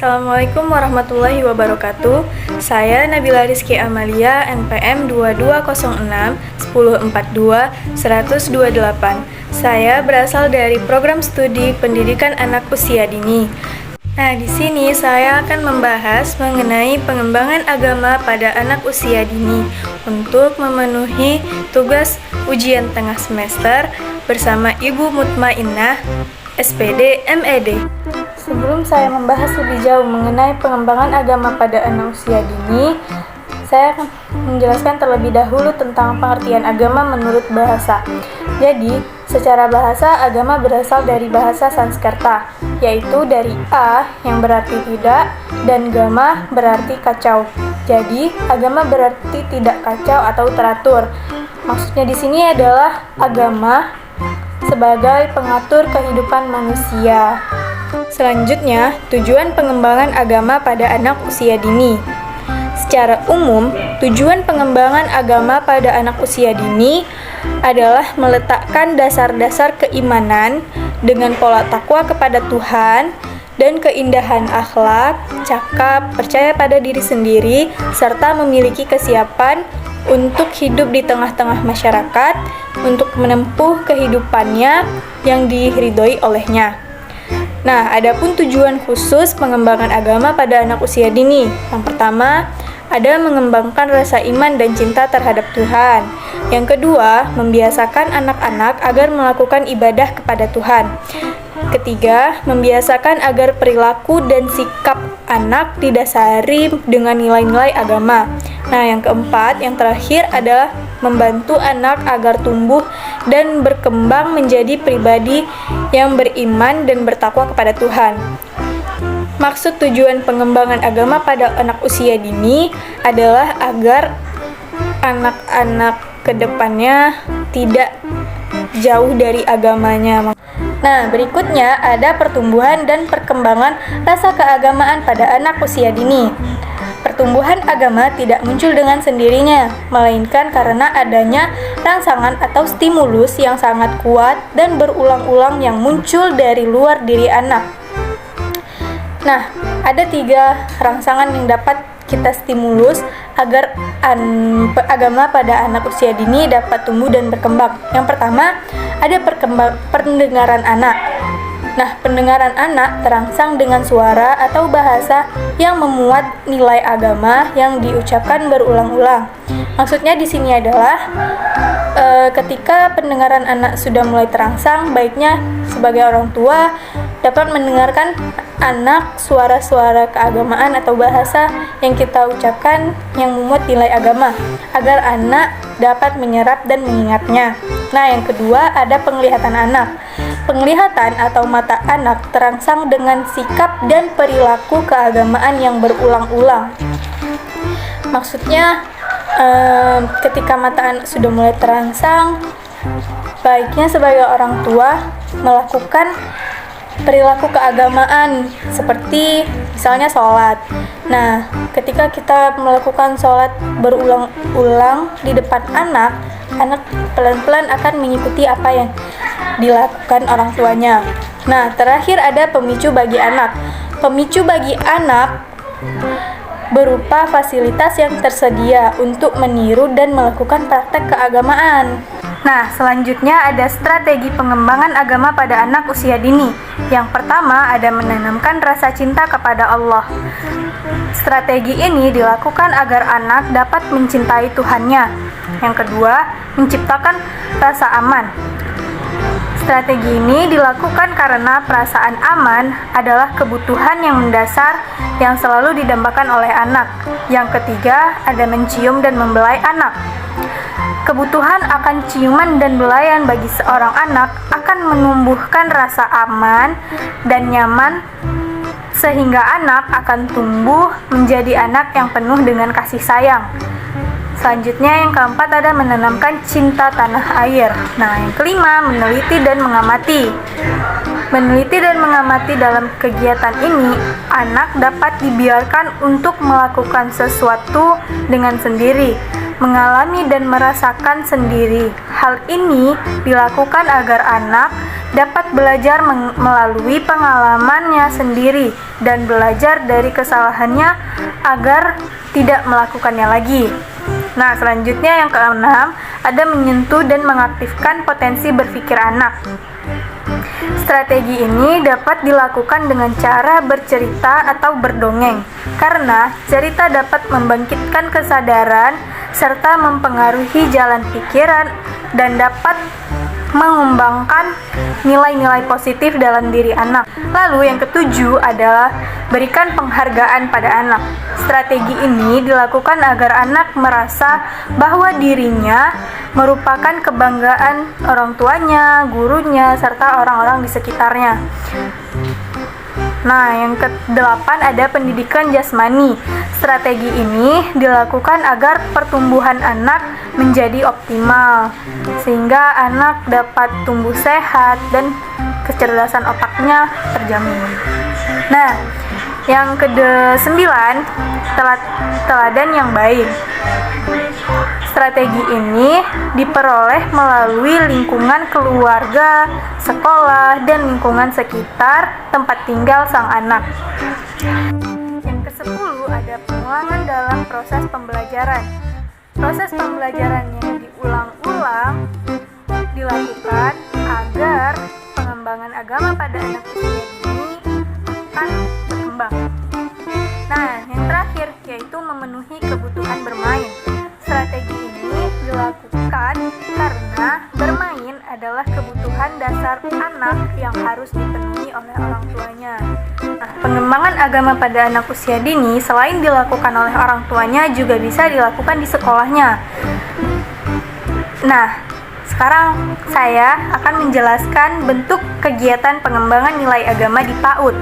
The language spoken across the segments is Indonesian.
Assalamualaikum warahmatullahi wabarakatuh. Saya Nabila Rizky Amalia, NPM 2206 1042 128. Saya berasal dari Program Studi Pendidikan Anak Usia Dini. Nah, di sini saya akan membahas mengenai pengembangan agama pada anak usia dini untuk memenuhi tugas ujian tengah semester bersama Ibu Mutmainnah, SPD, MED. Sebelum saya membahas lebih jauh mengenai pengembangan agama pada anak usia dini, saya akan menjelaskan terlebih dahulu tentang pengertian agama menurut bahasa. Jadi, secara bahasa, agama berasal dari bahasa Sanskerta, yaitu dari a yang berarti tidak dan gama berarti kacau. Jadi, agama berarti tidak kacau atau teratur. Maksudnya di sini adalah agama sebagai pengatur kehidupan manusia. Selanjutnya, tujuan pengembangan agama pada anak usia dini. Secara umum, tujuan pengembangan agama pada anak usia dini adalah meletakkan dasar-dasar keimanan dengan pola takwa kepada Tuhan dan keindahan akhlak, cakap, percaya pada diri sendiri, serta memiliki kesiapan untuk hidup di tengah-tengah masyarakat untuk menempuh kehidupannya yang diridhoi olehnya. Nah, adapun tujuan khusus pengembangan agama pada anak usia dini. Yang pertama, ada mengembangkan rasa iman dan cinta terhadap Tuhan. Yang kedua, membiasakan anak-anak agar melakukan ibadah kepada Tuhan. Ketiga, membiasakan agar perilaku dan sikap anak didasari dengan nilai-nilai agama. Nah, yang keempat, yang terakhir adalah membantu anak agar tumbuh dan berkembang menjadi pribadi yang beriman dan bertakwa kepada Tuhan. Maksud tujuan pengembangan agama pada anak usia dini adalah agar anak-anak kedepannya tidak jauh dari agamanya. Nah, berikutnya ada pertumbuhan dan perkembangan rasa keagamaan pada anak usia dini. Pertumbuhan agama tidak muncul dengan sendirinya, melainkan karena adanya rangsangan atau stimulus yang sangat kuat dan berulang-ulang yang muncul dari luar diri anak. Nah, ada 3 rangsangan yang dapat kita stimulus agar agama pada anak usia dini dapat tumbuh dan berkembang. Yang pertama, ada pendengaran anak. Nah, pendengaran anak terangsang dengan suara atau bahasa yang memuat nilai agama yang diucapkan berulang-ulang. Maksudnya di sini adalah ketika pendengaran anak sudah mulai terangsang, baiknya sebagai orang tua dapat mendengarkan anak suara-suara keagamaan atau bahasa yang kita ucapkan yang memuat nilai agama agar anak dapat menyerap dan mengingatnya. Nah, yang kedua ada penglihatan anak. Penglihatan atau mata anak terangsang dengan sikap dan perilaku keagamaan yang berulang-ulang. Maksudnya ketika mata anak sudah mulai terangsang, baiknya sebagai orang tua melakukan perilaku keagamaan seperti misalnya sholat. Nah, ketika kita melakukan sholat berulang-ulang di depan anak pelan-pelan akan mengikuti apa yang dilakukan orang tuanya. Nah, terakhir ada pemicu bagi anak. Pemicu bagi anak berupa fasilitas yang tersedia untuk meniru dan melakukan praktek keagamaan. Nah, selanjutnya ada strategi pengembangan agama pada anak usia dini. Yang pertama ada menanamkan rasa cinta kepada Allah. Strategi ini dilakukan agar anak dapat mencintai Tuhannya. Yang kedua, menciptakan rasa aman. Strategi ini dilakukan karena perasaan aman adalah kebutuhan yang mendasar yang selalu didambakan oleh anak. Yang ketiga, ada mencium dan membelai anak. Kebutuhan akan ciuman dan belayan bagi seorang anak akan menumbuhkan rasa aman dan nyaman sehingga anak akan tumbuh menjadi anak yang penuh dengan kasih sayang. Selanjutnya yang keempat ada menanamkan cinta tanah air. Nah, yang kelima meneliti dan mengamati. Meneliti dan mengamati dalam kegiatan ini, anak dapat dibiarkan untuk melakukan sesuatu dengan sendiri. mengalami dan merasakan sendiri. Hal ini dilakukan agar anak dapat belajar melalui pengalamannya sendiri dan belajar dari kesalahannya agar tidak melakukannya lagi. Nah, selanjutnya yang keenam, ada menyentuh dan mengaktifkan potensi berpikir anak. Strategi ini dapat dilakukan dengan cara bercerita atau berdongeng, karena cerita dapat membangkitkan kesadaran serta mempengaruhi jalan pikiran dan dapat mengembangkan nilai-nilai positif dalam diri anak. Lalu yang ketujuh adalah berikan penghargaan pada anak. Strategi ini dilakukan agar anak merasa bahwa dirinya merupakan kebanggaan orang tuanya, gurunya, serta orang-orang di sekitarnya. Nah, yang ke-8 ada pendidikan jasmani. Strategi ini dilakukan agar pertumbuhan anak menjadi optimal, sehingga anak dapat tumbuh sehat dan kecerdasan otaknya terjamin. Nah, yang ke-9, teladan yang baik. Strategi ini diperoleh melalui lingkungan keluarga, sekolah, dan lingkungan sekitar tempat tinggal sang anak. Yang ke-10 ada pengulangan dalam proses pembelajaran. Proses pembelajaran yang diulang-ulang dilakukan agar pengembangan agama pada anak usia dini akan berkembang. Nah, yang terakhir yaitu memenuhi kebutuhan bermain. Strategi ini dilakukan karena bermain adalah kebutuhan dasar anak yang harus dipenuhi oleh orang tuanya. Nah, pengembangan agama pada anak usia dini selain dilakukan oleh orang tuanya juga bisa dilakukan di sekolahnya. Nah, sekarang saya akan menjelaskan bentuk kegiatan pengembangan nilai agama di PAUD.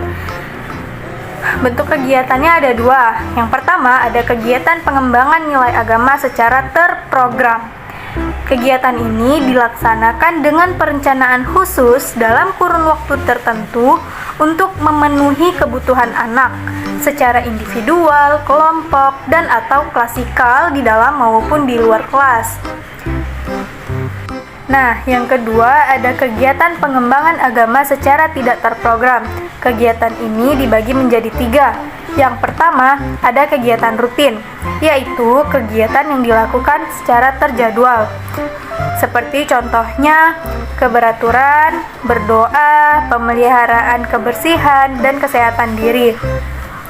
Bentuk kegiatannya ada dua. Yang pertama ada kegiatan pengembangan nilai agama secara terprogram. Kegiatan ini dilaksanakan dengan perencanaan khusus dalam kurun waktu tertentu untuk memenuhi kebutuhan anak secara individual, kelompok, dan atau klasikal di dalam maupun di luar kelas. Nah, yang kedua ada kegiatan pengembangan agama secara tidak terprogram. Kegiatan ini dibagi menjadi 3. Yang pertama ada kegiatan rutin, yaitu kegiatan yang dilakukan secara terjadwal. Seperti contohnya keberaturan, berdoa, pemeliharaan kebersihan, dan kesehatan diri.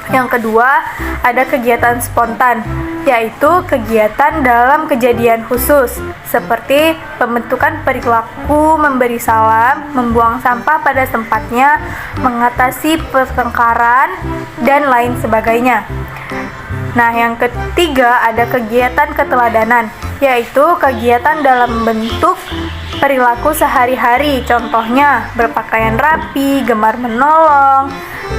Yang kedua, ada kegiatan spontan, yaitu kegiatan dalam kejadian khusus, seperti pembentukan perilaku, memberi salam, membuang sampah pada tempatnya, mengatasi pertengkaran, dan lain sebagainya. Nah, yang ketiga ada kegiatan keteladanan, yaitu kegiatan dalam bentuk perilaku sehari-hari, contohnya berpakaian rapi, gemar menolong,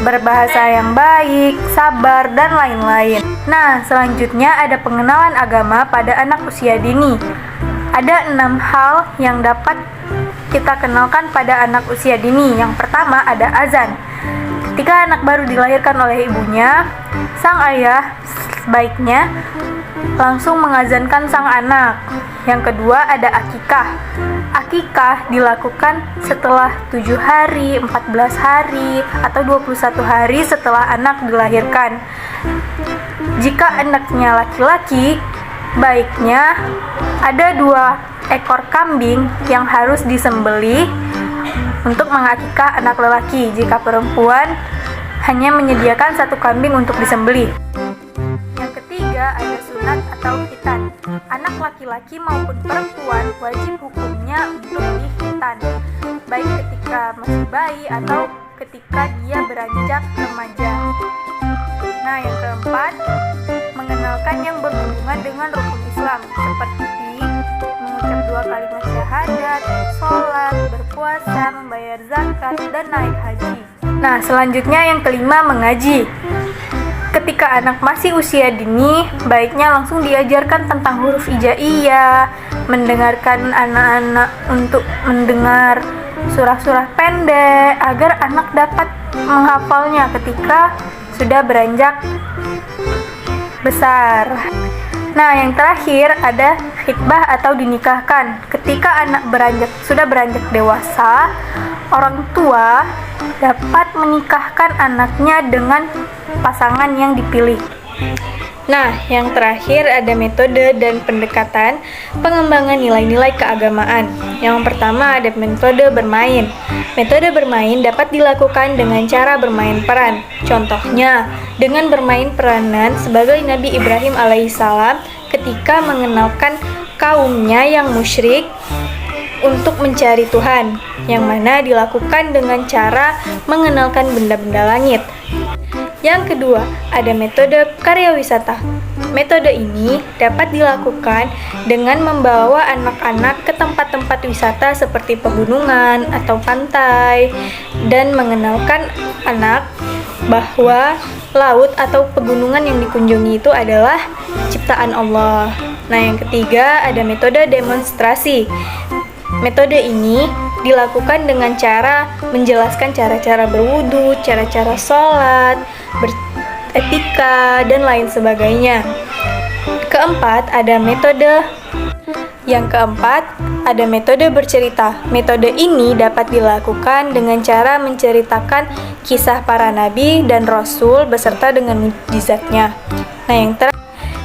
berbahasa yang baik, sabar, dan lain-lain. Nah, selanjutnya ada pengenalan agama pada anak usia dini. Ada 6 hal yang dapat kita kenalkan pada anak usia dini. Yang pertama ada azan. Ketika anak baru dilahirkan oleh ibunya, sang ayah sebaiknya langsung mengazankan sang anak. Yang kedua ada akikah. Akikah dilakukan setelah 7 hari, 14 hari, atau 21 hari setelah anak dilahirkan. Jika anaknya laki-laki, baiknya ada 2 ekor kambing yang harus disembelih untuk mengakikah anak lelaki. Jika perempuan, hanya menyediakan 1 kambing untuk disembelih. Yang ketiga ada sunat atau khitan. Anak laki-laki maupun perempuan wajib hukumnya untuk dikhitan, baik ketika masih bayi atau ketika dia beranjak remaja. Nah, yang keempat, mengenalkan yang berhubungan dengan rukun Islam, seperti mengucap 2 kalimat syahadat, sholat, berpuasa, membayar zakat, dan naik haji. Nah, selanjutnya yang kelima, mengaji. Ketika anak masih usia dini, baiknya langsung diajarkan tentang huruf hijaiyah, mendengarkan anak-anak untuk mendengar surah-surah pendek, agar anak dapat menghafalnya ketika sudah beranjak besar. Nah, yang terakhir ada khitbah atau dinikahkan. Ketika anak sudah beranjak dewasa, orang tua dapat menikahkan anaknya dengan pasangan yang dipilih. Nah, yang terakhir ada metode dan pendekatan pengembangan nilai-nilai keagamaan. Yang pertama ada metode bermain. Metode bermain dapat dilakukan dengan cara bermain peran. Contohnya, dengan bermain peranan sebagai Nabi Ibrahim alaihissalam ketika mengenalkan kaumnya yang musyrik untuk mencari Tuhan, yang mana dilakukan dengan cara mengenalkan benda-benda langit. Yang kedua, ada metode karya wisata. Metode ini dapat dilakukan dengan membawa anak-anak ke tempat-tempat wisata seperti pegunungan atau pantai dan mengenalkan anak bahwa laut atau pegunungan yang dikunjungi itu adalah ciptaan Allah. Nah, yang ketiga ada metode demonstrasi. Metode ini dilakukan dengan cara menjelaskan cara-cara berwudu, cara-cara sholat, beretika, dan lain sebagainya. Yang keempat, ada metode bercerita. Metode ini dapat dilakukan dengan cara menceritakan kisah para nabi dan rasul beserta dengan mukjizatnya.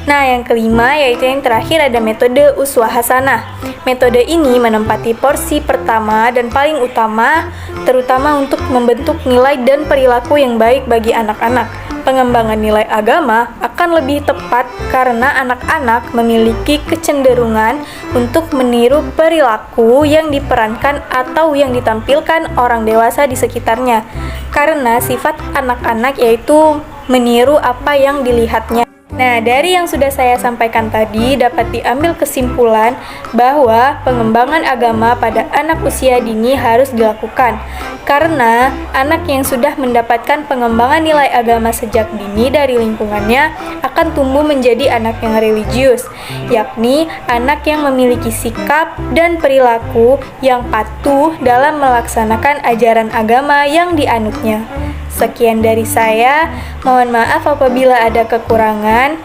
Nah, yang kelima yaitu yang terakhir ada metode uswah hasanah. Metode ini menempati porsi pertama dan paling utama, terutama untuk membentuk nilai dan perilaku yang baik bagi anak-anak. Pengembangan nilai agama akan lebih tepat karena anak-anak memiliki kecenderungan untuk meniru perilaku yang diperankan atau yang ditampilkan orang dewasa di sekitarnya. Karena sifat anak-anak yaitu meniru apa yang dilihatnya. Nah, dari yang sudah saya sampaikan tadi dapat diambil kesimpulan bahwa pengembangan agama pada anak usia dini harus dilakukan karena anak yang sudah mendapatkan pengembangan nilai agama sejak dini dari lingkungannya akan tumbuh menjadi anak yang religius, yakni anak yang memiliki sikap dan perilaku yang patuh dalam melaksanakan ajaran agama yang dianutnya. Sekian dari saya, mohon maaf apabila ada kekurangan.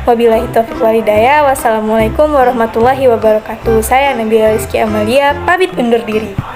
Wabillahi taufiq wal hidayah. Wassalamualaikum warahmatullahi wabarakatuh. Saya Nabila Rizky Amalia, pamit undur diri.